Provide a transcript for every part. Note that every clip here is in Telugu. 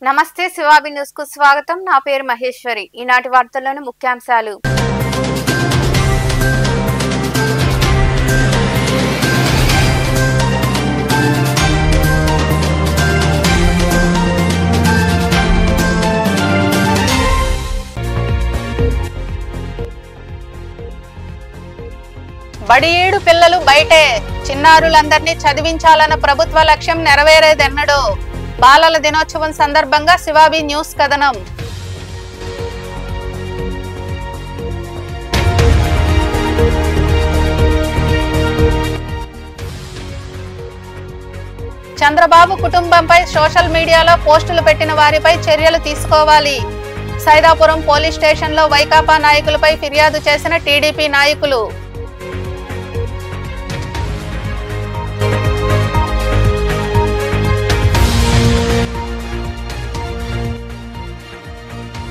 నమస్తే శివాబి న్యూస్ కు స్వాగతం. నా పేరు మహేశ్వరి. ఈనాటి వార్తల్లోని ముఖ్యాంశాలు. బడి ఏడు పిల్లలు బయటే, చిన్నారులందరినీ చదివించాలన్న ప్రభుత్వ లక్ష్యం నెరవేరేదెన్నడో. బాలల దినోత్సవం సందర్భంగా శివాబి న్యూస్ కథనం. చంద్రబాబు కుటుంబంపై సోషల్ మీడియాలో పోస్టులు పెట్టిన వారిపై చర్యలు తీసుకోవాలి. సైదాపురం పోలీస్ స్టేషన్లో వైకాపా నాయకులపై ఫిర్యాదు చేసిన టీడీపీ నాయకులు.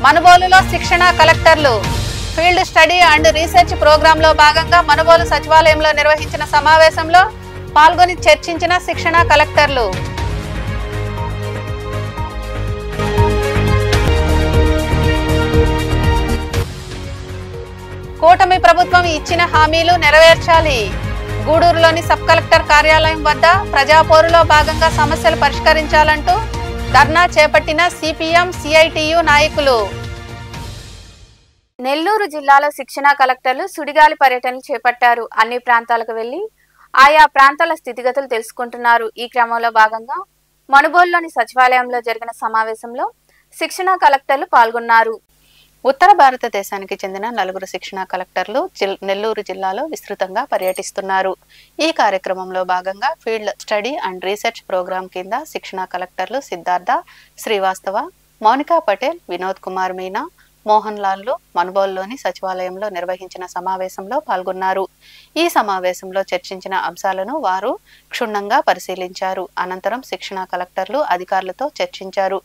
మనుబోలులో శిక్షణ కలెక్టర్లు. ఫీల్డ్ స్టడీ అండ్ రీసెర్చ్ ప్రోగ్రాంలో భాగంగా మనుబోలు సచివాలయంలో నిర్వహించిన సమావేశంలో పాల్గొని చర్చించిన శిక్షణ కలెక్టర్లు. కూటమి ప్రభుత్వం ఇచ్చిన హామీలు నెరవేర్చాలి. గూడూరులోని సబ్ కలెక్టర్ కార్యాలయం వద్ద ప్రజాపోరులో భాగంగా సమస్యలు పరిష్కరించాలంటూ ధర్నా చేపట్టిన సిపిఎం సిఐటియు నాయకులు. నెల్లూరు జిల్లాలో శిక్షణ కలెక్టర్లు సుడిగాలి పర్యటనలు చేపట్టారు. అన్ని ప్రాంతాలకు వెళ్లి ఆయా ప్రాంతాల స్థితిగతులు తెలుసుకుంటున్నారు. ఈ క్రమంలో భాగంగా మనుబోలులోని సచివాలయంలో జరిగిన సమావేశంలో శిక్షణ కలెక్టర్లు పాల్గొన్నారు. ఉత్తర భారతదేశానికి చెందిన 4 శిక్షణ కలెక్టర్లు నెల్లూరు జిల్లాలో విస్తృతంగా పర్యటిస్తున్నారు. ఈ కార్యక్రమంలో భాగంగా field study and research program కింద శిక్షణ కలెక్టర్లు సిద్ధార్థ, శ్రీవాస్తవ, మౌనికా పటేల్, వినోద్ కుమార్ మీనా, మోహన్ లాల్లు మనుబోలులోని సచివాలయంలో నిర్వహించిన సమావేశంలో పాల్గొన్నారు. ఈ సమావేశంలో చర్చించిన అంశాలను వారు క్షుణ్ణంగా పరిశీలించారు. అనంతరం శిక్షణ కలెక్టర్లు అధికారులతో చర్చించారు.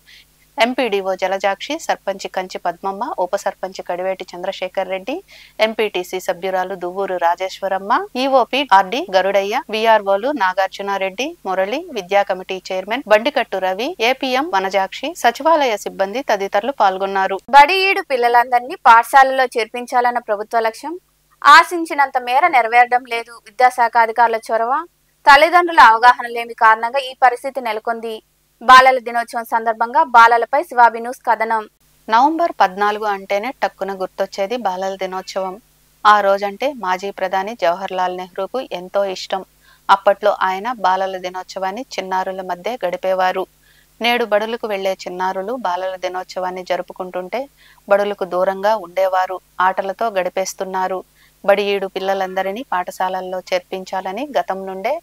ఎంపీడీఓ జలజాక్షి, సర్పంచి కంచి పద్మమ్మ, ఉప సర్పంచి కడివేటి చంద్రశేఖర్ రెడ్డి, ఎంపీటీసీ సభ్యురాలు దువ్వూరు రాజేశ్వరమ్మ, ఈఓపీ ఆర్డి గరుడయ్య, విఆర్ఓలు నాగార్జునారెడ్డి, మురళి, విద్యా committee chairman Bandikattu Ravi, APM Vanajakshi, సచివాలయ సిబ్బంది తదితరులు పాల్గొన్నారు. బడి ఈడు పిల్లలందరినీ పాఠశాలలో చేర్పించాలన్న ప్రభుత్వ లక్ష్యం ఆశించినంత మేర నెరవేరడం లేదు. విద్యాశాఖ అధికారుల చొరవ, తల్లిదండ్రుల అవగాహన లేమి కారణంగా ఈ పరిస్థితి నెలకొంది. బాలల దినోత్సవం సందర్భంగా బాలలపై శివాబి న్యూస్ కథనం. నవంబర్ 14 అంటేనే టక్కున గుర్తొచ్చేది బాలల దినోత్సవం. ఆ రోజంటే మాజీ ప్రధాని జవహర్ లాల్ నెహ్రూకు ఎంతో ఇష్టం. అప్పట్లో ఆయన బాలల దినోత్సవాన్ని చిన్నారుల మధ్య గడిపేవారు. నేడు బడులకు వెళ్లే చిన్నారులు బాలల దినోత్సవాన్ని జరుపుకుంటుంటే బడులకు దూరంగా ఉండేవారు. ఆటలతో గడిపేస్తున్నారు. బడి ఈడు పిల్లలందరినీ పాఠశాలల్లో చేర్పించాలని గతం నుండే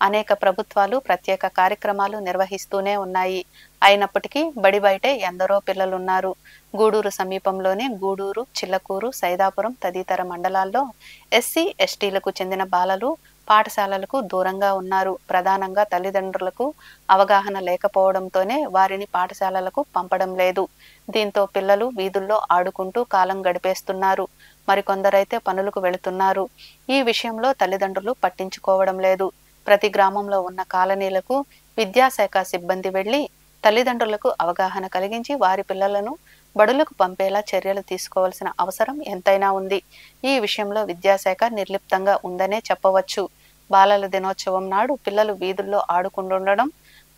అనేక ప్రభుత్వాలు ప్రత్యేక కార్యక్రమాలు నిర్వహిస్తూనే ఉన్నాయి. అయినప్పటికీ బడి బయటే ఎందరో పిల్లలున్నారు. గూడూరు సమీపంలోని గూడూరు, చిల్లకూరు, సైదాపురం తదితర మండలాల్లో ఎస్సీ ఎస్టీలకు చెందిన బాలలు పాఠశాలలకు దూరంగా ఉన్నారు. ప్రధానంగా తల్లిదండ్రులకు అవగాహన లేకపోవడంతోనే వారిని పాఠశాలలకు పంపడం లేదు. దీంతో పిల్లలు వీధుల్లో ఆడుకుంటూ కాలం గడిపేస్తున్నారు. మరికొందరైతే పనులకు వెళుతున్నారు. ఈ విషయంలో తల్లిదండ్రులు పట్టించుకోవడం లేదు. ప్రతి గ్రామంలో ఉన్న కాలనీలకు విద్యాశాఖ సిబ్బంది వెళ్లి తల్లిదండ్రులకు అవగాహన కలిగించి వారి పిల్లలను బడులకు పంపేలా చర్యలు తీసుకోవాల్సిన అవసరం ఎంతైనా ఉంది. ఈ విషయంలో విద్యాశాఖ నిర్లిప్తంగా ఉందనే చెప్పవచ్చు. బాలల దినోత్సవం నాడు పిల్లలు వీధుల్లో ఆడుకుంటుండడం,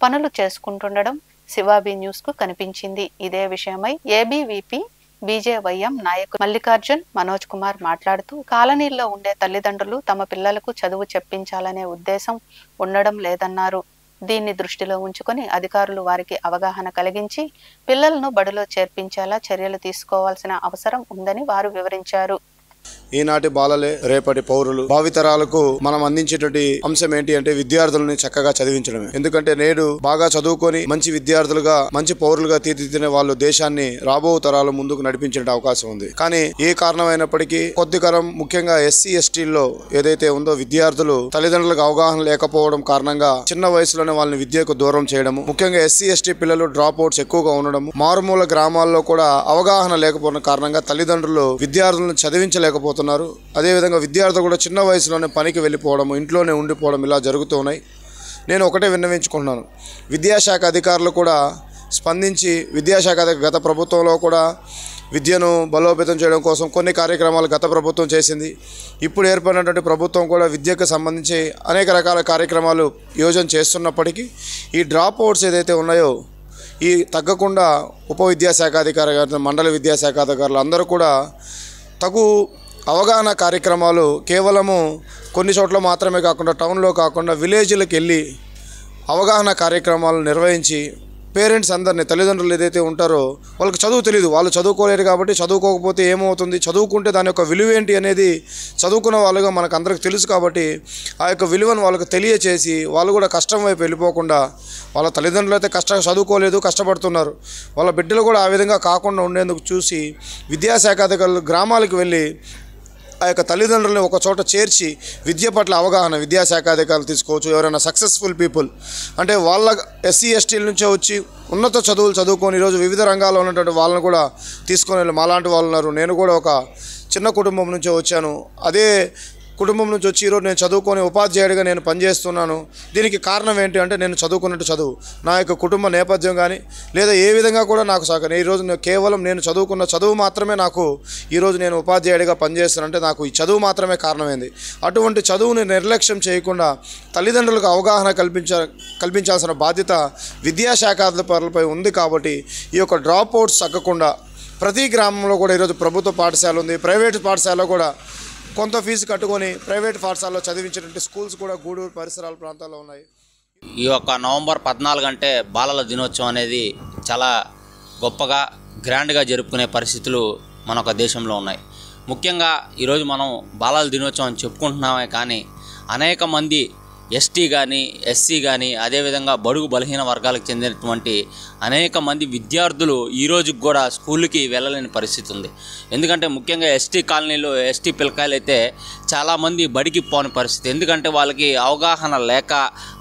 పనులు చేసుకుంటుండడం శివాబి న్యూస్ కు కనిపించింది. ఇదే విషయమై ఏబీవీపీ బీజేవైఎం నాయకులు మల్లికార్జున్, మనోజ్ కుమార్ మాట్లాడుతూ కాలనీల్లో ఉండే తల్లిదండ్రులు తమ పిల్లలకు చదువు చెప్పించాలనే ఉద్దేశం ఉండడం లేదన్నారు. దీన్ని దృష్టిలో ఉంచుకొని అధికారులు వారికి అవగాహన కలిగించి పిల్లలను బడిలో చేర్పించేలా చర్యలు తీసుకోవాల్సిన అవసరం ఉందని వారు వివరించారు. ఈనాటి బాలలే రేపటి పౌరులు. భావితరాలకు మనం అందించేటువంటి అంశం ఏంటి అంటే విద్యార్థులని చక్కగా చదివించడమే. ఎందుకంటే నేడు బాగా చదువుకొని మంచి విద్యార్థులుగా, మంచి పౌరులుగా తీర్చిదిద్దిన వాళ్ళు దేశాన్ని రాబో తరాలు ముందుకు నడిపించే అవకాశం ఉంది. కానీ ఏ కారణమైనప్పటికీ కొద్దికరం ముఖ్యంగా ఎస్సీ ఎస్టీల్లో ఏదైతే ఉందో విద్యార్థులు తల్లిదండ్రులకు అవగాహన లేకపోవడం కారణంగా చిన్న వయసులోనే వాళ్ళని విద్యకు దూరం చేయడము, ముఖ్యంగా ఎస్సీ ఎస్టీ పిల్లలు డ్రాప్ అవుట్స్ ఎక్కువగా ఉండడం, మారుమూల గ్రామాల్లో కూడా అవగాహన లేకపోవడం కారణంగా తల్లిదండ్రులు విద్యార్థులను చదివించలేకపోతున్నారు. అదేవిధంగా విద్యార్థులు కూడా చిన్న వయసులోనే పనికి వెళ్ళిపోవడం, ఇంట్లోనే ఉండిపోవడం ఇలా జరుగుతూ ఉన్నాయి. నేను ఒకటే విన్నవించుకుంటున్నాను, విద్యాశాఖ అధికారులు కూడా స్పందించి విద్యాశాఖ గత ప్రభుత్వంలో కూడా విద్యను బలోపేతం చేయడం కోసం కొన్ని కార్యక్రమాలు గత ప్రభుత్వం చేసింది. ఇప్పుడు ఏర్పడినటువంటి ప్రభుత్వం కూడా విద్యకు సంబంధించి అనేక రకాల కార్యక్రమాలు యోజన చేస్తున్నప్పటికీ ఈ డ్రాప్ అవుట్స్ ఏదైతే ఉన్నాయో ఈ తగ్గకుండా ఉప విద్యాశాఖాధికారి గారు, మండల విద్యాశాఖాధికారులు అందరూ కూడా తగు అవగాహన కార్యక్రమాలు కేవలము కొన్ని చోట్ల మాత్రమే కాకుండా టౌన్లో కాకుండా విలేజ్లకు వెళ్ళి అవగాహన కార్యక్రమాలు నిర్వహించి పేరెంట్స్ అందరినీ, తల్లిదండ్రులు ఏదైతే ఉంటారో వాళ్ళకి చదువు తెలియదు, వాళ్ళు చదువుకోలేరు కాబట్టి చదువుకోకపోతే ఏమవుతుంది, చదువుకుంటే దాని యొక్క విలువ ఏంటి అనేది చదువుకున్న వాళ్ళుగా మనకు అందరికి తెలుసు కాబట్టి ఆ యొక్క విలువను వాళ్ళకి తెలియచేసి వాళ్ళు కూడా కష్టం వైపు వెళ్ళిపోకుండా, వాళ్ళ తల్లిదండ్రులు అయితే చదువుకోలేదు, కష్టపడుతున్నారు, వాళ్ళ బిడ్డలు కూడా ఆ విధంగా కాకుండా ఉండేందుకు చూసి విద్యాశాఖ అధికారులు గ్రామాలకు వెళ్ళి ఆ యొక్క తల్లిదండ్రులను ఒక చోట చేర్చి విద్య పట్ల అవగాహన విద్యాశాఖ అధికారులు తీసుకోవచ్చు. ఎవరైనా సక్సెస్ఫుల్ పీపుల్ అంటే వాళ్ళ ఎస్సీ ఎస్టీల నుంచే వచ్చి ఉన్నత చదువులు చదువుకొని ఈరోజు వివిధ రంగాల్లో ఉన్నటువంటి వాళ్ళని కూడా తీసుకొని వెళ్ళి మాలాంటి వాళ్ళు ఉన్నారు. నేను కూడా ఒక చిన్న కుటుంబం నుంచే వచ్చాను. అదే కుటుంబం నుంచి వచ్చి ఈరోజు నేను చదువుకొని ఉపాధ్యాయుడిగా నేను పనిచేస్తున్నాను. దీనికి కారణం ఏంటి అంటే నేను చదువుకున్నట్టు చదువు, నా యొక్క కుటుంబ నేపథ్యం కానీ లేదా ఏ విధంగా కూడా నాకు సహకరి ఈరోజు కేవలం నేను చదువుకున్న చదువు మాత్రమే నాకు ఈరోజు నేను ఉపాధ్యాయుడిగా పనిచేస్తానంటే నాకు ఈ చదువు మాత్రమే కారణమైంది. అటువంటి చదువుని నిర్లక్ష్యం చేయకుండా తల్లిదండ్రులకు అవగాహన కల్పించాల్సిన బాధ్యత విద్యాశాఖాధికారులపై ఉంది. కాబట్టి ఈ యొక్క డ్రాప్ అవుట్స్ తగ్గకుండా ప్రతి గ్రామంలో కూడా ఈరోజు ప్రభుత్వ పాఠశాల ఉంది, ప్రైవేటు పాఠశాల కూడా కొంత ఫీజు కట్టుకొని ప్రైవేట్ పాఠశాలలో చదివించినటువంటి స్కూల్స్ కూడా గూడూరు పరిసరాల ప్రాంతాల్లో ఉన్నాయి. ఈ యొక్క నవంబర్ 14 అంటే బాలల దినోత్సవం అనేది చాలా గొప్పగా గ్రాండ్గా జరుపుకునే పరిస్థితులు మన దేశంలో ఉన్నాయి. ముఖ్యంగా ఈరోజు మనం బాలల దినోత్సవం అని చెప్పుకుంటున్నామే కానీ అనేక మంది ఎస్టీ కానీ ఎస్సీ కానీ అదేవిధంగా బడుగు బలహీన వర్గాలకు చెందినటువంటి అనేక మంది విద్యార్థులు ఈరోజుకి కూడా స్కూల్కి వెళ్ళలేని పరిస్థితి ఉంది. ఎందుకంటే ముఖ్యంగా ఎస్టీ కాలనీలో ఎస్టీ పిల్లకాయలు అయితే చాలామంది బడికి పోని పరిస్థితి. ఎందుకంటే వాళ్ళకి అవగాహన లేక,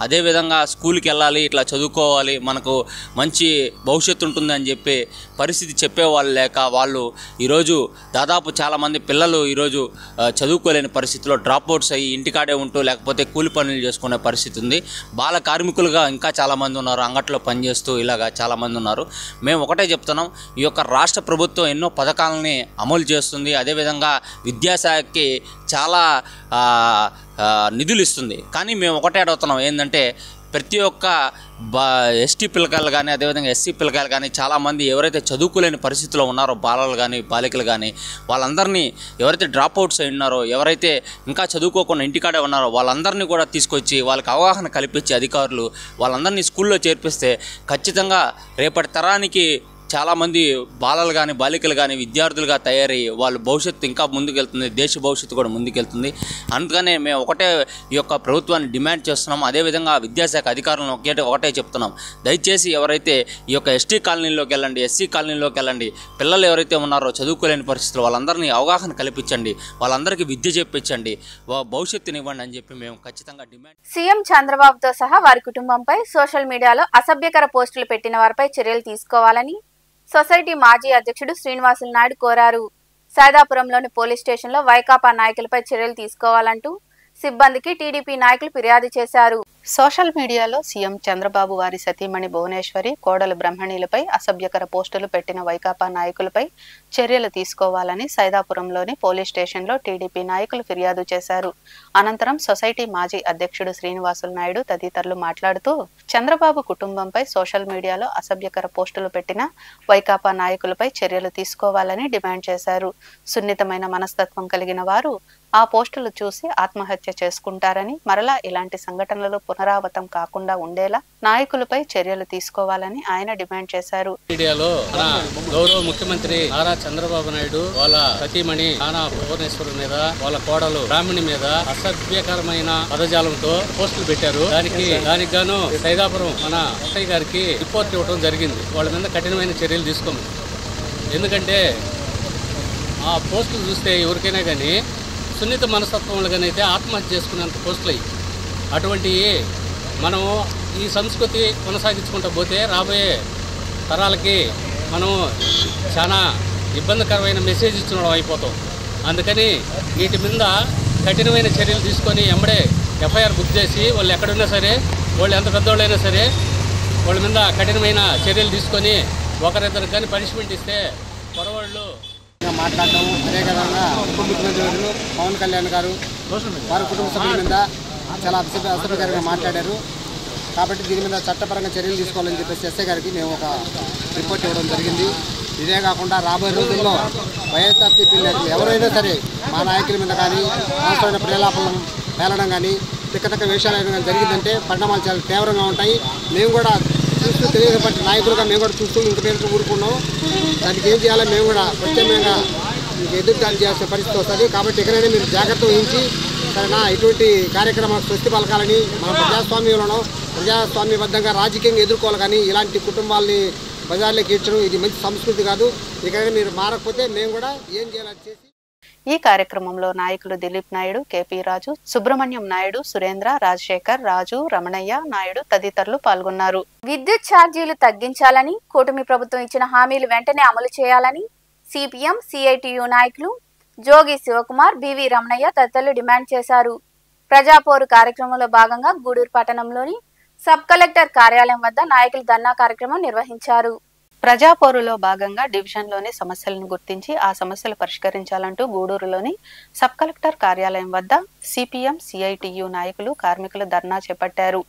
అదేవిధంగా స్కూల్కి వెళ్ళాలి, ఇట్లా చదువుకోవాలి, మనకు మంచి భవిష్యత్తు ఉంటుంది అని చెప్పి పరిస్థితి చెప్పేవాళ్ళు లేక వాళ్ళు ఈరోజు దాదాపు చాలామంది పిల్లలు ఈరోజు చదువుకోలేని పరిస్థితిలో డ్రాప్ అవుట్స్ అయ్యి ఇంటికాడే ఉంటూ లేకపోతే కూలి పనులు చేసుకునే పరిస్థితి ఉంది. బాల కార్మికులుగా ఇంకా చాలామంది ఉన్నారు, అంగట్లో పనిచేస్తూ ఇలాగా చాలామంది ఉన్నారు. మేము ఒకటే చెప్తున్నాం, ఈ యొక్క రాష్ట్ర ప్రభుత్వం ఎన్నో పథకాలని అమలు చేస్తుంది, అదేవిధంగా విద్యాశాఖకి చాలా నిధులు ఇస్తుంది. కానీ మేము ఒకటే అడుగుతున్నాం ఏంటంటే ప్రతి ఒక్క ఎస్టీ పిల్లకాయలు కానీ అదేవిధంగా ఎస్సీ పిల్లకాయలు కానీ చాలామంది ఎవరైతే చదువుకోలేని పరిస్థితిలో ఉన్నారో బాలలు కానీ బాలికలు కానీ వాళ్ళందరినీ ఎవరైతే డ్రాప్ అవుట్స్ అయి ఉన్నారో, ఎవరైతే ఇంకా చదువుకోకుండా ఇంటికాడే ఉన్నారో వాళ్ళందరినీ కూడా తీసుకొచ్చి వాళ్ళకి అవగాహన కల్పించి అధికారులు వాళ్ళందరినీ స్కూల్లో చేర్పిస్తే ఖచ్చితంగా రేపటి తరానికి చాలామంది బాలలు కానీ బాలికలు కానీ విద్యార్థులుగా తయారయ్యి వాళ్ళ భవిష్యత్తు ఇంకా ముందుకెళ్తుంది, దేశ భవిష్యత్తు కూడా ముందుకెళ్తుంది. అందుకనే మేము ఒకటే ఈ యొక్క ప్రభుత్వాన్ని డిమాండ్ చేస్తున్నాం. అదేవిధంగా విద్యాశాఖ అధికారులను ఒకటే చెప్తున్నాం, దయచేసి ఎవరైతే ఈ యొక్క ఎస్టీ కాలనీలోకి వెళ్ళండి, ఎస్సీ కాలనీలోకి వెళ్ళండి, పిల్లలు ఎవరైతే ఉన్నారో చదువుకోలేని పరిస్థితులు వాళ్ళందరినీ అవగాహన కల్పించండి, వాళ్ళందరికీ విద్య చెప్పించండి, భవిష్యత్తునివ్వండి అని చెప్పి మేము ఖచ్చితంగా డిమాండ్. సీఎం చంద్రబాబుతో సహా వారి కుటుంబంపై సోషల్ మీడియాలో అసభ్యకర పోస్టులు పెట్టిన వారిపై చర్యలు తీసుకోవాలని సొసైటీ మాజీ అధ్యక్షుడు శ్రీనివాసులు నాయుడు కోరారు. సైదాపురంలోని పోలీస్ స్టేషన్లో వైకాపా నాయకులపై చర్యలు తీసుకోవాలంటూ సిబ్బందికి టీడీపీ నాయకులు ఫిర్యాదు చేశారు. సోషల్ మీడియాలో సీఎం చంద్రబాబు వారి సతీమణి భువనేశ్వరి, కోడలు బ్రహ్మణిలపై అసభ్యకర పోస్టులు పెట్టిన వైకాపా నాయకులపై చర్యలు తీసుకోవాలని సైదాపురంలోని పోలీస్ స్టేషన్లో టీడీపీ నాయకులు ఫిర్యాదు చేశారు. అనంతరం సొసైటీ మాజీ అధ్యక్షుడు శ్రీనివాసులు నాయుడు తదితరులు మాట్లాడుతూ చంద్రబాబు కుటుంబంపై సోషల్ మీడియాలో అసభ్యకర పోస్టులు పెట్టిన వైకాపా నాయకులపై చర్యలు తీసుకోవాలని డిమాండ్ చేశారు. సున్నితమైన మనస్తత్వం కలిగిన వారు ఆ పోస్టులు చూసి ఆత్మహత్య చేసుకుంటారని, మరలా ఇలాంటి సంఘటనలు పునరావృతం కాకుండా ఉండేలా నాయకులపై చర్యలు తీసుకోవాలని ఆయన డిమాండ్ చేశారు. మీడియాలో మన గౌరవ ముఖ్యమంత్రి నారా చంద్రబాబు నాయుడు వాళ్ళ సతీమణి నానా భువనేశ్వరి మీద, వాళ్ళ కోడలు బ్రాహ్మణి మీద అసభ్యకరమైన పదజాలంతో పోస్టులు పెట్టారు. దానికి గాను సైదాపురం మన ఎస్ఐ గారికి రిపోర్ట్ ఇవ్వడం జరిగింది. వాళ్ళ మీద కఠినమైన చర్యలు తీసుకోమని. ఎందుకంటే ఆ పోస్టులు చూస్తే ఎవరికైనా కానీ సున్నిత మనస్తత్వంలోగానైతే ఆత్మహత్య చేసుకునేంత పోస్టులు అయ్యి, అటువంటివి మనము ఈ సంస్కృతి కొనసాగించుకుంటూ పోతే రాబోయే తరాలకి మనము చాలా ఇబ్బందికరమైన మెసేజ్ ఇచ్చిన అయిపోతాం. అందుకని వీటి మీద కఠినమైన చర్యలు తీసుకొని ఎమ్మడే ఎఫ్ఐఆర్ బుక్ చేసి వాళ్ళు ఎక్కడున్నా సరే, వాళ్ళు ఎంత పెద్దవాళ్ళైనా సరే వాళ్ళ మీద కఠినమైన చర్యలు తీసుకొని ఒకరిద్దరు కానీ పనిష్మెంట్ ఇస్తే పొరవాళ్ళు మాట్లాడటం. అదేవిధంగా ఉప ముఖ్యమంత్రి వర్యులు పవన్ కళ్యాణ్ గారు వారి కుటుంబ సభ్యుల మీద చాలా అసభ్యకరంగా మాట్లాడారు. కాబట్టి దీని మీద చట్టపరంగా చర్యలు తీసుకోవాలని చెప్పేసి ఎస్ఐ గారికి మేము ఒక రిపోర్ట్ ఇవ్వడం జరిగింది. ఇదే కాకుండా రాబోయే రోజుల్లో వైఎస్ఆర్సీపీ నేతలు ఎవరైనా సరే మా నాయకుల మీద కానీ అవసరమైన ప్రేలాపనలు పేలడం కానీ తిక్కతక్క వేషాలు కానీ జరిగిందంటే పరిణామాలు చాలా తీవ్రంగా ఉంటాయి. మేము కూడా చూస్తూ తెలియజేపట్టి నాయకులుగా మేము కూడా చూస్తూ ఇంక పేరుతో ఊరుకున్నాం. దానికి ఏం చేయాలో మేము కూడా ప్రత్యేకంగా ఎదురుదాడి చేయాల్సిన పరిస్థితి వస్తుంది. కాబట్టి ఎక్కడైనా మీరు జాగ్రత్త వహించి సరేనా ఇటువంటి కార్యక్రమాలు స్వస్తి పలకాలని మన ప్రజాస్వామ్యబద్ధంగా రాజకీయంగా ఎదుర్కోవాలి. కానీ ఇలాంటి కుటుంబాలని బజార్లోకి ఈడ్చడం ఇది మంచి సంస్కృతి కాదు. ఇక్కడైనా మీరు మారకపోతే మేము కూడా ఏం చేయాలని చేసి ఈ కార్యక్రమంలో నాయకులు దిలీప్ నాయుడు, కేపీ రాజు, సుబ్రహ్మణ్యం నాయుడు, సురేంద్ర, రాజశేఖర్, రాజు, రమణయ్య నాయుడు తదితరులు పాల్గొన్నారు. విద్యుత్ ఛార్జీలు తగ్గించాలని, కూటమి ప్రభుత్వం ఇచ్చిన హామీలు వెంటనే అమలు చేయాలని సిపిఎం సిఐటియు నాయకులు జోగి శివకుమార్, బివి రమణయ్య తదితరులు డిమాండ్ చేశారు. ప్రజాపోరు కార్యక్రమంలో భాగంగా గూడూరు పట్టణంలోని సబ్ కలెక్టర్ కార్యాలయం వద్ద నాయకులు ధర్నా కార్యక్రమం నిర్వహించారు. ప్రజాపోరులో భాగంగా డివిజన్లోని సమస్యలను గుర్తించి ఆ సమస్యలు పరిష్కరించాలంటూ గూడూరులోని సబ్ కలెక్టర్ కార్యాలయం వద్ద సిపిఎం సిఐటియు నాయకులు, కార్మికులు ధర్నా చేపట్టారు.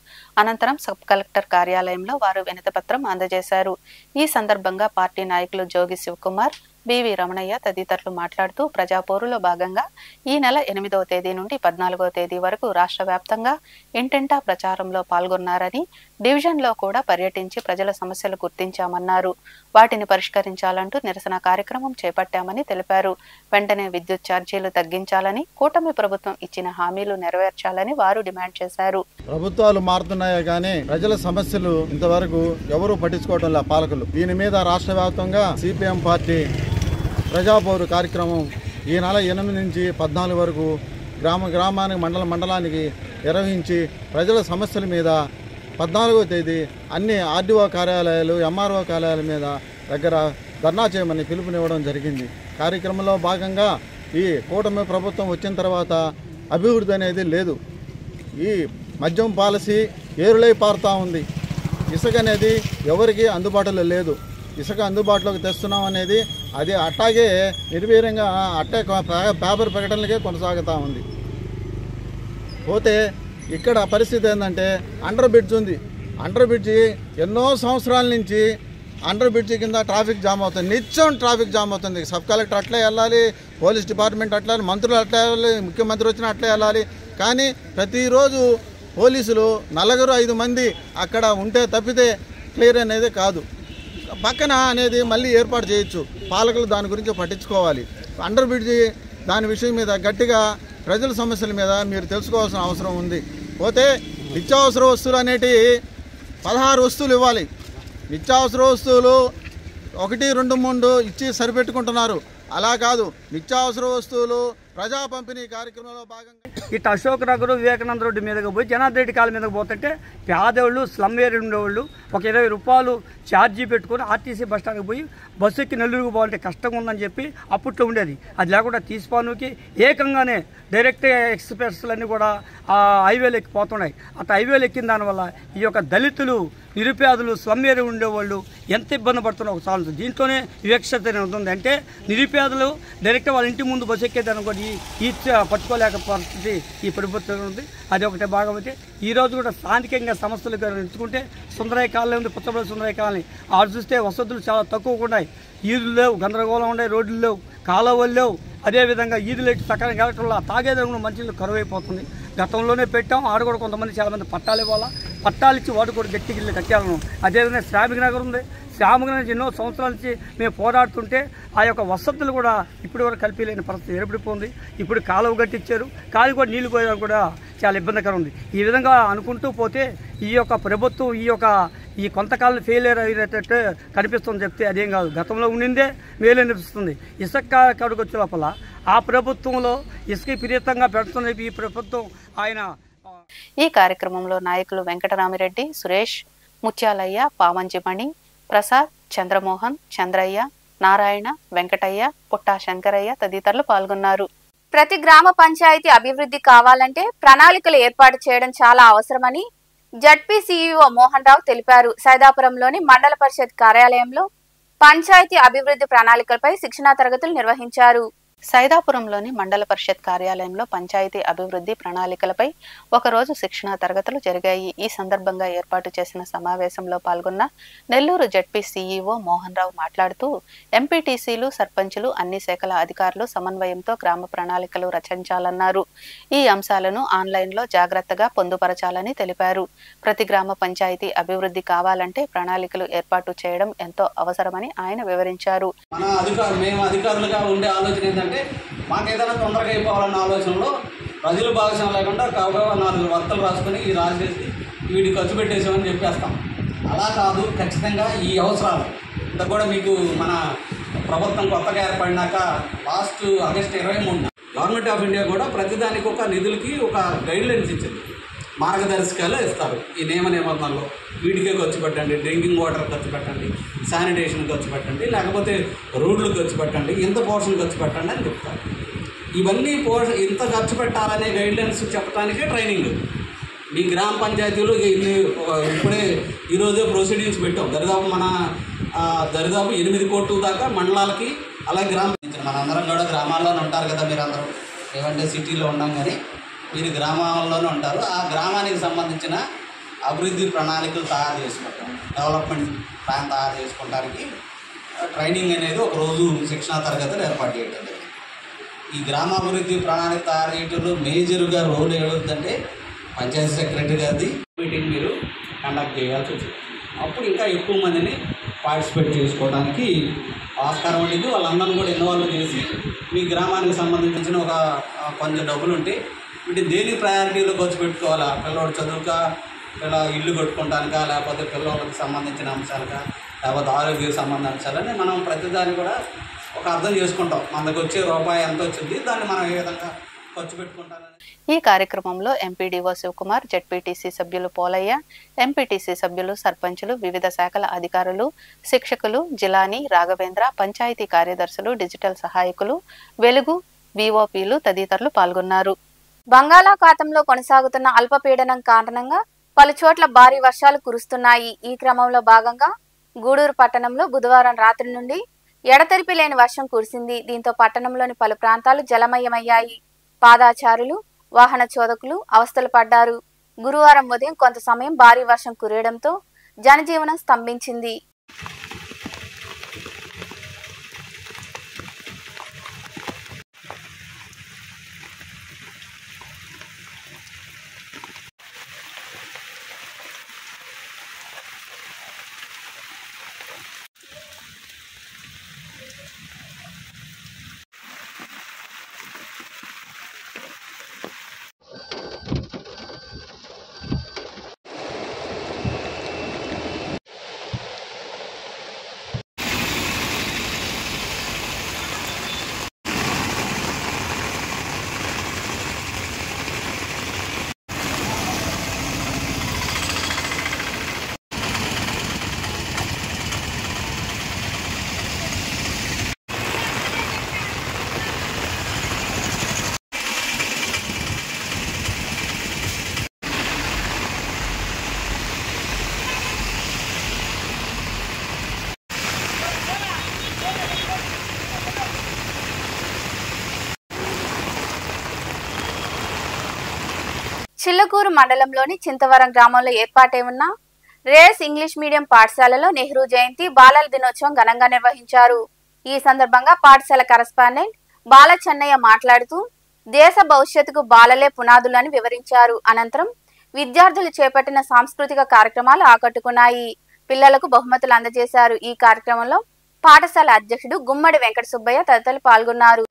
అనంతరం సబ్ కలెక్టర్ కార్యాలయంలో వారు వినతిపత్రం అందజేశారు. ఈ సందర్భంగా పార్టీ నాయకులు జోగి శివకుమార్, బివి రమణయ్య తదితరులు మాట్లాడుతూ ప్రజాపోరులో భాగంగా ఈ నెల 8వ తేదీ నుండి 14వ తేదీ వరకు రాష్ట్ర వ్యాప్తంగా ఇంటింటా ప్రచారంలో పాల్గొన్నారని, డివిజన్లో కూడా పర్యటించి ప్రజల సమస్యలు గుర్తించామన్నారు. వాటిని పరిష్కరించాలంటూ నిరసన కార్యక్రమం చేపట్టామని తెలిపారు. వెంటనే విద్యుత్ ఛార్జీలు తగ్గించాలని, కూటమి ప్రభుత్వం ఇచ్చిన హామీలు నెరవేర్చాలని వారు డిమాండ్ చేశారు. ప్రభుత్వాలు మారుతున్నాయే కానీ ప్రజల సమస్యలు ఇంతవరకు ఎవరూ పట్టించుకోవడం లే పాలకులు. దీని మీద రాష్ట్ర వ్యాప్తంగా సిపిఎం పార్టీ ప్రజాపోరు కార్యక్రమం ఈ నెల 8 నుంచి 14 వరకు గ్రామానికి మండలానికి నిర్వహించి ప్రజల సమస్యల మీద 14వ తేదీ అన్ని ఆర్డీఓ కార్యాలయాలు, ఎంఆర్ఓ కార్యాలయాల మీద దగ్గర ధర్నా చేయమని పిలుపునివ్వడం జరిగింది. కార్యక్రమంలో భాగంగా ఈ కూటమి ప్రభుత్వం వచ్చిన తర్వాత అభివృద్ధి అనేది లేదు. ఈ మద్యం పాలసీ ఏరులై పారుతూ ఉంది. ఇసుక అనేది ఎవరికి అందుబాటులో లేదు. ఇసుక అందుబాటులోకి తెస్తున్నాం అనేది అది అట్టాగే నిర్వీర్యంగా పేపర్ ప్రకటనలకే కొనసాగుతూ ఉంది. పోతే ఇక్కడ పరిస్థితి ఏంటంటే అండర్ బ్రిడ్జ్ ఉంది. అండర్ బ్రిడ్జి ఎన్నో సంవత్సరాల నుంచి అండర్ బ్రిడ్జి కింద ట్రాఫిక్ జామ్ అవుతుంది. నిత్యం ట్రాఫిక్ జామ్ అవుతుంది. సబ్ కలెక్టర్ అట్లే వెళ్ళాలి, పోలీస్ డిపార్ట్మెంట్ అట్లా, మంత్రులు అట్లే వెళ్ళాలి, ముఖ్యమంత్రి వచ్చినా అట్లే వెళ్ళాలి. కానీ ప్రతిరోజు పోలీసులు 4-5 మంది అక్కడ ఉంటే తప్పితే క్లియర్ అనేది కాదు. పక్కన అనేది మళ్ళీ ఏర్పాటు చేయొచ్చు. పాలకులు దాని గురించి పట్టించుకోవాలి. అండర్ బ్రిడ్జి దాని విషయం మీద గట్టిగా ప్రజల సమస్యల మీద మీరు తెలుసుకోవాల్సిన అవసరం ఉంది. పోతే నిత్యావసర వస్తువులు అనేటివి 16 వస్తువులు ఇవ్వాలి. నిత్యావసర వస్తువులు 1, 2, 3 ఇచ్చి సరిపెట్టుకుంటున్నారు. అలా కాదు, నిత్యావసర వస్తువులు ప్రజా పంపిణీ కార్యక్రమంలో భాగంగా ఇటు అశోక్ నగర్, వివేకానంద రోడ్డు మీదకి పోయి జనార్దన్ రెడ్డి కాళ్ళ మీదకి పోతుంటే పేదవాళ్ళు, స్లమ్ ఏరియా ఉండేవాళ్ళు ఒక 20 రూపాయలు ఛార్జీ పెట్టుకొని ఆర్టీసీ బస్ స్టాండ్కి పోయి బస్సు ఎక్కి నెల్లూరుకు పోవాలంటే కష్టంగా ఉందని చెప్పి అప్పట్లో ఉండేది. అది లేకుండా తీసిపానుకి ఏకంగానే డైరెక్ట్ ఎక్స్ప్రెస్లన్నీ కూడా ఆ హైవేలు ఎక్కిపోతున్నాయి. అట్లా హైవేలు ఎక్కిన దానివల్ల ఈ యొక్క దళితులు, నిరుపేదలు, స్లమ్ ఏరియా ఉండేవాళ్ళు ఎంత ఇబ్బంది పడుతున్నారు ఒకసారి. దీంతోనే వివక్షత ఉంటుంది. అంటే నిరుపేదలు డైరెక్ట్ వాళ్ళ ఇంటి ముందు బస్సు ఎక్కేదనుకోండి ఈ పట్టుకోలేక పరిస్థితి ఈ ప్రభుత్వం ఉంది. అది ఒకటే భాగం అయితే ఈరోజు కూడా స్థానికంగా సమస్యలు ఎంచుకుంటే సుందరయ్య కాలనీ ఉంది, పుత్తపల్లి సుందరయ్య కాలనీ. ఆడ చూస్తే వసతులు చాలా తక్కువగా ఉన్నాయి. ఈదులు లేవు, గందరగోళం ఉన్నాయి, రోడ్లు లేవు, కాలువలు లేవు. అదేవిధంగా ఈదులు ఎట్టి సకాలం కలగటం వల్ల తాగేదానికి కూడా మంచిలు కరువు అయిపోతుంది. గతంలోనే పెట్టాం. ఆడ కూడా కొంతమంది చాలామంది పట్టాలు ఇవ్వాలా, పట్టాలు ఇచ్చి వాడు కూడా గట్టికి ఇల్లు కట్టాలను. అదేవిధంగా శ్రామిక నగర్ ఉంది. శ్రామిక నగర్ ఎన్నో సంవత్సరాల నుంచి మేము పోరాడుతుంటే ఆ యొక్క వసతులు కూడా ఇప్పటి వరకు కల్పించలేని పరిస్థితి ఏర్పడిపోయింది. ఇప్పుడు కాలువ కట్టించారు, కాలువ కూడా నీళ్లు పోయడం కూడా చాలా ఇబ్బందికరం ఉంది. ఈ విధంగా అనుకుంటూ పోతే ఈ యొక్క ప్రభుత్వం ఈ కొంతకాలం ఫెయిలియర్ అయ్యేటట్టు కనిపిస్తుంది. చెప్తే అదేం కాదు, గతంలో ఉండిందే మేలు అనిపిస్తుంది. ఇసుక కడుగొచ్చే లోపల ఆ ప్రభుత్వంలో ఇసుక విపరీతంగా పెడుతున్న ఈ ప్రభుత్వం ఈ కార్యక్రమంలో నాయకులు వెంకటరామిరెడ్డి, సురేష్, ముత్యాలయ్య, పామంజిమణి, ప్రసాద్, చంద్రమోహన్, చంద్రయ్య, నారాయణ, వెంకటయ్య, పుట్టా శంకరయ్య తదితరులు పాల్గొన్నారు. ప్రతి గ్రామ పంచాయతీ అభివృద్ధి కావాలంటే ప్రణాళికలు ఏర్పాటు చేయడం చాలా అవసరమని జడ్పీ సీఈఓ మోహన్ రావు తెలిపారు. సైదాపురంలోని మండల పరిషత్ కార్యాలయంలో పంచాయతీ అభివృద్ధి ప్రణాళికలపై శిక్షణా తరగతులు నిర్వహించారు. సైదాపురంలోని మండల పరిషత్ కార్యాలయంలో పంచాయతీ అభివృద్ధి ప్రణాళికలపై ఒకరోజు శిక్షణా తరగతులు జరిగాయి. ఈ సందర్భంగా ఏర్పాటు చేసిన సమావేశంలో పాల్గొన్న నెల్లూరు జడ్పీ సీఈఓ మోహన్ రావు మాట్లాడుతూ ఎంపీటీసీలు, సర్పంచులు, అన్ని శాఖల అధికారులు సమన్వయంతో గ్రామ ప్రణాళికలు రచించాలన్నారు. ఈ అంశాలను ఆన్లైన్లో జాగ్రత్తగా పొందుపరచాలని తెలిపారు. ప్రతి గ్రామ పంచాయతీ అభివృద్ధి కావాలంటే ప్రణాళికలు ఏర్పాటు చేయడం ఎంతో అవసరమని ఆయన వివరించారు. మాకు ఏదైనా తొందరగా అయిపోవాలన్న ఆలోచనలో ప్రజలు భాగస్వామ్యం లేకుండా కావుగా 4 వర్తలు రాసుకొని ఈ రాసేసి వీటికి ఖర్చు పెట్టేసామని చెప్పేస్తాం. అలా కాదు, ఖచ్చితంగా ఈ అవసరాలు ఇంత కూడా మీకు మన ప్రభుత్వం కొత్తగా ఏర్పడినాక last August 23 government of India కూడా ప్రతిదానికి ఒక నిధులకి ఒక గైడ్లైన్స్ ఇచ్చింది, మార్గదర్శకాలు ఇస్తారు. ఈ నిబంధనలో వీటికే ఖర్చు పెట్టండి, డ్రింకింగ్ వాటర్ ఖర్చు పెట్టండి, శానిటేషన్ ఖర్చు పెట్టండి, లేకపోతే రోడ్లు ఖర్చు పెట్టండి, ఇంత పోర్షన్ ఖర్చు పెట్టండి అని చెప్తారు. ఇవన్నీ ఇంత ఖర్చు పెట్టాలనే గైడ్లైన్స్ చెప్పడానికే ట్రైనింగ్. మీ గ్రామ పంచాయతీలు ఇప్పుడే ఈరోజే ప్రొసీడింగ్స్ పెట్టాం. దరిదాపు 8 కోట్ల దాకా మండలాలకి, అలాగే మనందరం కూడా గ్రామాల్లోనే ఉంటారు కదా, మీరందరూ ఏమంటే సిటీలో ఉన్నాం కానీ మీరు గ్రామాల్లోనే ఉంటారు. ఆ గ్రామానికి సంబంధించిన అభివృద్ధి ప్రణాళికలు తయారు చేసుకుంటాం, డెవలప్మెంట్ ప్లాన్ తయారు చేసుకోవడానికి ట్రైనింగ్ అనేది ఒక రోజు శిక్షణా తరగతులు ఏర్పాటు చేయడం. ఈ గ్రామాభివృద్ధి ప్రణాళిక తయారు చేయడంలో మేజర్గా రోల్ ఏమవుతుందంటే పంచాయతీ సెక్రటరీ గారిది మీటింగ్ మీరు కండక్ట్ చేయాల్సి వచ్చింది. అప్పుడు ఇంకా ఎక్కువ మందిని పార్టిసిపేట్ చేసుకోవడానికి ఆస్కారం ఉండేది. వాళ్ళందరినీ కూడా ఇన్వాల్వ్ చేసి మీ గ్రామానికి సంబంధించిన ఒక కొంచెం డబ్బులు ఉంటే వీటి దేని ప్రయారిటీలో ఖర్చు పెట్టుకోవాలా, పిల్లవాడు చదువుకా, ఇల్లు కట్టుకోవడానికా, లేకపోతే పిల్లలకు సంబంధించిన అంశాలుగా, లేకపోతే ఆరోగ్యకు సంబంధించిన అంశాలని మనం ప్రతిదాన్ని కూడా ఒక అర్థం చేసుకుంటాం. మనకు వచ్చే రూపాయి ఎంత వచ్చింది, దాన్ని మనం ఏ విధంగా ఖర్చు పెట్టుకుంటామని. ఈ కార్యక్రమంలో ఎంపీడీఓ శివకుమార్, జడ్పీటీసీ సభ్యులు పోలయ్య, ఎంపీటీసీ సభ్యులు, సర్పంచులు, వివిధ శాఖల అధికారులు, శిక్షకులు, జిలానీ, రాఘవేంద్ర, పంచాయతీ కార్యదర్శులు, డిజిటల్ సహాయకులు, వెలుగు, విఓపీలు తదితరులు పాల్గొన్నారు. బంగాళాఖాతంలో కొనసాగుతున్న అల్పపీడనం కారణంగా పలు చోట్ల భారీ వర్షాలు కురుస్తున్నాయి. ఈ క్రమంలో భాగంగా గూడూరు పట్టణంలో బుధవారం రాత్రి నుండి ఎడతెరిపి లేని వర్షం కురిసింది. దీంతో పట్టణంలోని పలు ప్రాంతాలు జలమయమయ్యాయి. పాదాచారులు, వాహన చోదకులు అవస్థలు పడ్డారు. గురువారం ఉదయం కొంత సమయం భారీ వర్షం కురియడంతో జనజీవనం స్తంభించింది. చిల్లకూరు మండలంలోని చింతవరం గ్రామంలో ఏర్పాటై ఉన్న రేస్ ఇంగ్లీష్ మీడియం పాఠశాలలో నెహ్రూ జయంతి, బాలల దినోత్సవం ఘనంగా నిర్వహించారు. ఈ సందర్భంగా పాఠశాల కరెస్పాండెంట్ బాల చెన్నయ్య మాట్లాడుతూ దేశ భవిష్యత్తుకు బాలలే పునాదులని వివరించారు. అనంతరం విద్యార్థులు చేపట్టిన సాంస్కృతిక కార్యక్రమాలు ఆకట్టుకున్నాయి. పిల్లలకు బహుమతులు అందజేశారు. ఈ కార్యక్రమంలో పాఠశాల అధ్యక్షుడు గుమ్మడి వెంకట సుబ్బయ్య తదితరులు పాల్గొన్నారు.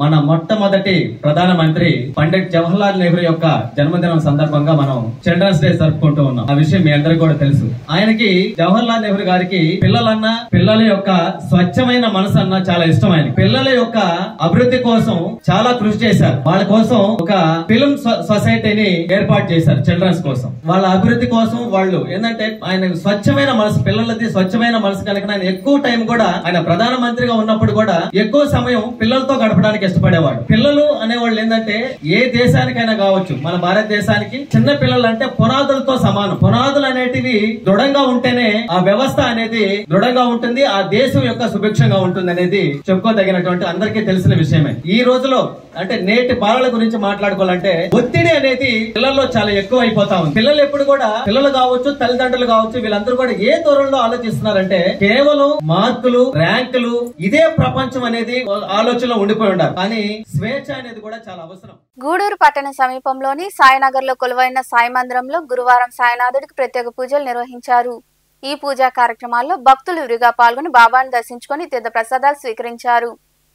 మన మొట్టమొదటి ప్రధానమంత్రి పండిట్ జవహర్లాల్ నెహ్రూ యొక్క జన్మదినం సందర్భంగా మనం చిల్డ్రన్స్ డే జరుపుకుంటూ ఉన్నాం. ఆ విషయం మీ అందరికీ కూడా తెలుసు. ఆయనకి జవహర్లాల్ నెహ్రూ గారికి పిల్లలన్నా పిల్లల యొక్క స్వచ్ఛమైన మనసు అన్నా చాలా ఇష్టం. ఆయన పిల్లల యొక్క అభివృద్ధి కోసం చాలా కృషి చేశారు. వాళ్ళ కోసం ఒక ఫిల్మ్ సొసైటీని ఏర్పాటు చేశారు చిల్డ్రన్స్ కోసం. వాళ్ళ అభివృద్ధి కోసం వాళ్ళు ఏంటంటే ఆయన స్వచ్ఛమైన మనసు, పిల్లలది స్వచ్ఛమైన మనసు కనుక ఆయన ఎక్కువ టైం కూడా ఆయన ప్రధానమంత్రిగా ఉన్నప్పుడు కూడా ఎక్కువ సమయం పిల్లలతో గడపడానికి ఇష్టపడేవాడు. పిల్లలు అనేవాళ్ళు ఏంటంటే ఏ దేశానికైనా కావచ్చు, మన భారతదేశానికి చిన్న పిల్లలు అంటే పునాదులతో సమానం. పునాదులు అనేటివి దృఢంగా ఉంటేనే ఆ వ్యవస్థ అనేది దృఢంగా ఉంటుంది, ఆ దేశం యొక్క సుభిక్షంగా ఉంటుంది అనేది చెప్పుకోదగినటువంటి అందరికీ తెలిసిన విషయమే. ఈ రోజులో అంటే నేటి బాలల గురించి మాట్లాడుకోవాలంటే ఒత్తిడి అనేది పిల్లల్లో చాలా ఎక్కువ అయిపోతా ఉంది. పిల్లలు ఎప్పుడు కూడా, పిల్లలు కావచ్చు తల్లిదండ్రులు కావచ్చు, వీళ్ళందరూ కూడా ఏ దూరంలో ఆలోచిస్తున్నారంటే కేవలం మార్కులు, ర్యాంకులు, ఇదే ప్రపంచం అనేది ఆలోచనలో ఉండిపోయి ఉండాలి. కానీ స్వేచ్ఛ అనేది కూడా చాలా అవసరం. గూడూరు పట్టణ సమీపంలోని సాయినగర్ లో కొలువైన సాయి మందిరంలో గురువారం సాయినాథుడికి ప్రత్యేక పూజలు నిర్వహించారు. ఈ పూజా కార్యక్రమాల్లో భక్తులు విరిగా పాల్గొని బాబాను దర్శించుకుని తీర్థ ప్రసాదాలు స్వీకరించారు.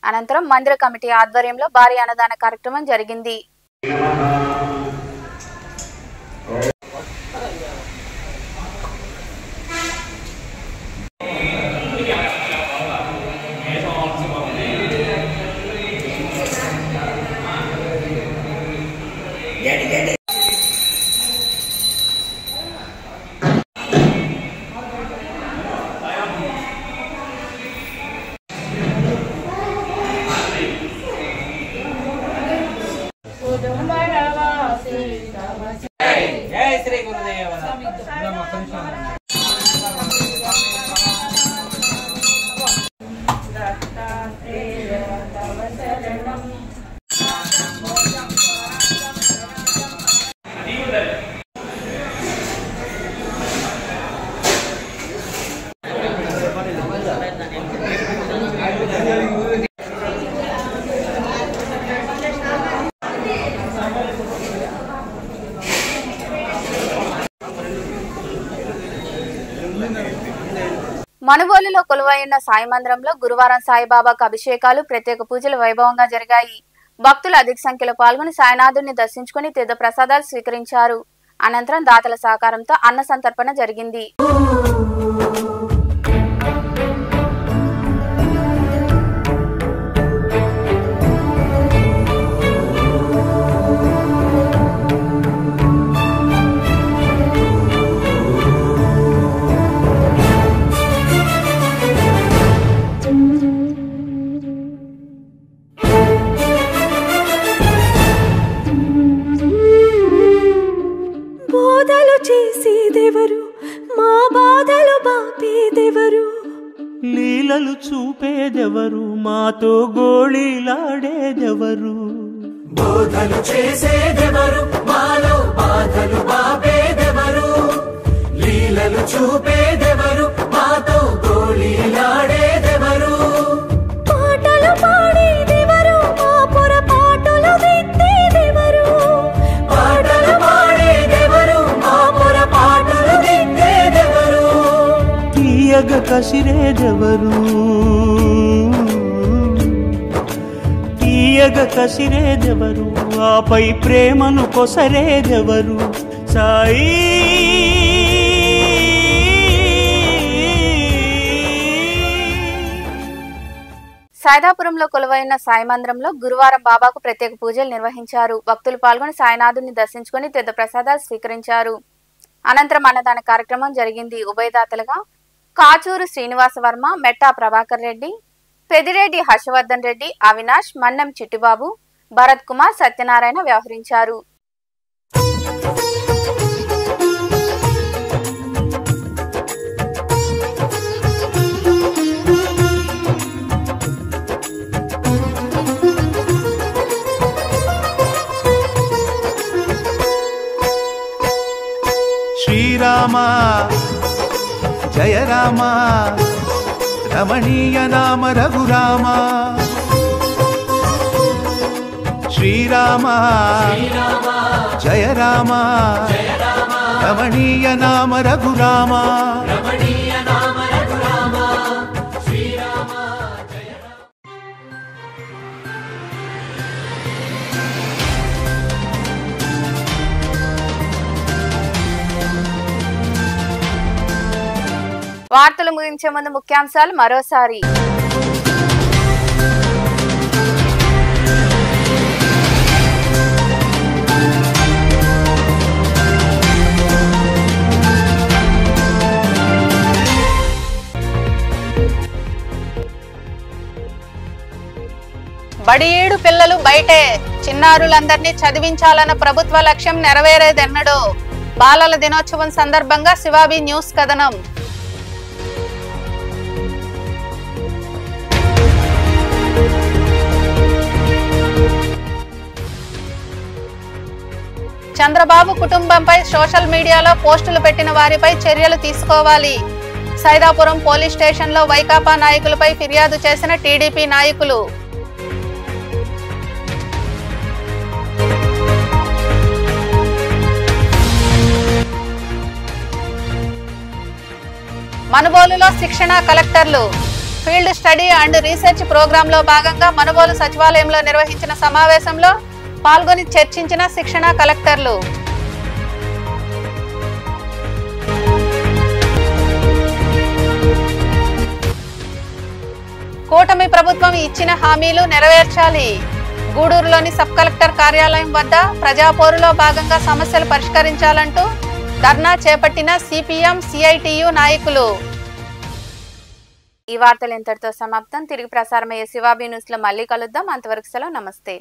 అనంతరం మందిర కమిటీ ఆధ్వర్యంలో భారీ అన్నదాన కార్యక్రమం జరిగింది. మనుబోలులో కొలువైన సాయి మందిరంలో గురువారం సాయిబాబాకు అభిషేకాలు, ప్రత్యేక పూజలు వైభవంగా జరిగాయి. భక్తులు అధిక సంఖ్యలో పాల్గొని సాయినాథుడిని దర్శించుకుని తీర్థ ప్రసాదాలు స్వీకరించారు. అనంతరం దాతల సహకారంతో అన్న సంతర్పణ జరిగింది. చేసేదెవరు, మా బాధలు బాపేదెవరు, లీలలు చూపేదెవరు, మాతో గోళీలాడేదెవరు, బోధలు చేసేదెవరు, మాలో బాధలు బాపేదెవరు, లీలలు చూపేదెవరు, మాతో గోళీలాడేదెవరు, పాటలు పాడేదెవరు, మా పొరపాటులు దిద్దేదెవరు, పాటలు పాడేదెవరు, మా పొరపాటులు దిద్దేదెవరు, తీయగ కసిరేదెవరు, తీయగ కసిరేదెవరు, ఆపై ప్రేమను కొసరేదెవరు, సాయి సాయిదాపురంలో కొలువైన సాయి మందిరంలో గురువారం బాబాకు ప్రత్యేక పూజలు నిర్వహించారు. భక్తులు పాల్గొని సాయినాథుడిని దర్శించుకుని తీర్థ ప్రసాదాలు స్వీకరించారు. అనంతరం అన్నదాన కార్యక్రమం జరిగింది. ఉభయదాతలుగా కాచూరు శ్రీనివాస వర్మ, మెట్టా ప్రభాకర్ రెడ్డి, పెదిరెడ్డి హర్షవర్ధన్ రెడ్డి, అవినాష్, మన్నం చిట్టిబాబు, భరత్ కుమార్, సత్యనారాయణ వ్యవహరించారు. శ్రీరామ జయ రామ, రమణీయ నామ రఘురామ, శ్రీరామ జయ రామ, రమణీయ నామ రఘురామ, వార్తలు ముగించే ముందు ముఖ్యాంశాలు మరోసారి. బడి ఏడు పిల్లలు బయటే, చిన్నారులందరినీ చదివించాలన్న ప్రభుత్వ లక్ష్యం నెరవేరేదెన్నడూ. బాలల దినోత్సవం సందర్భంగా శివాబి న్యూస్ కథనం. చంద్రబాబు కుటుంబంపై సోషల్ మీడియాలో పోస్టులు పెట్టిన వారిపై చర్యలు తీసుకోవాలి. సైదాపురం పోలీస్ స్టేషన్లో వైకాపా నాయకులపై ఫిర్యాదు చేసిన టీడీపీ నాయకులు. మనుబోలులో శిక్షణ కలెక్టర్లు. ఫీల్డ్ స్టడీ అండ్ రీసెర్చ్ ప్రోగ్రాంలో భాగంగా మనుబోలు సచివాలయంలో నిర్వహించిన సమావేశంలో పాల్గొని చర్చించిన శిక్షణ కలెక్టర్లు. కూటమి ప్రభుత్వం ఇచ్చిన హామీలు నెరవేర్చాలి. గూడూరులోని సబ్ కలెక్టర్ కార్యాలయం వద్ద ప్రజాపోరులో భాగంగా సమస్యలు పరిష్కరించాలంటూ ధర్నా చేపట్టిన సిపిఎం సిఐటియు నాయకులు. ఈ వార్తలు ఇంతటితో సమాప్తం. తిరిగి ప్రసారమయ్యే శివాబి న్యూస్ లో మళ్ళీ కలుద్దాం. అంతవరకు సెలవు. నమస్తే.